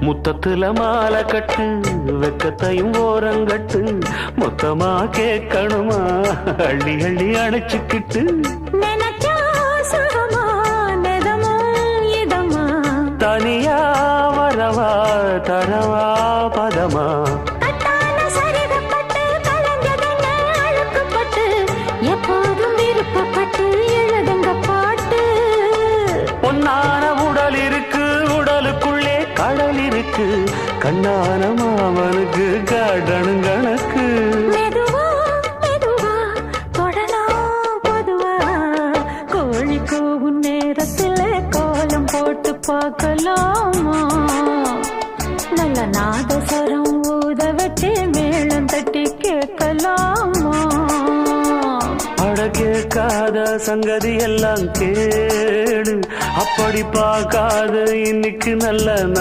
முத்தத்துல மாலை கட்டு வெக்கத்தையும் ஓரங்கட்டு மொத்தமா கேட்கணுமா அள்ளி அள்ளி அணைச்சுக்கிட்டு தனியா வரவா தரவா பதமா எப்போதும் விருப்பப்பட்டு எழுதுங்க பாட்டு பொன்னான உடல் இருக்கு உடலுக்குள்ளே கடல் இருக்கு கண்ணான மாமனுக்கு காடணும் கணக்கு மெதுவா மெதுவா தொடலாம் பொதுவா கோழி கூவும் நேரத்துல கோலம் போட்டு பார்க்கலாமா நல்ல நாதஸ்வரம் ஊத வச்சு மேளம் தட்டி கேட்கலாமா அட கேட்காத சங்கதி எல்லாம் கேடு அப்படி பார்க்காத இன்னைக்கு நல்ல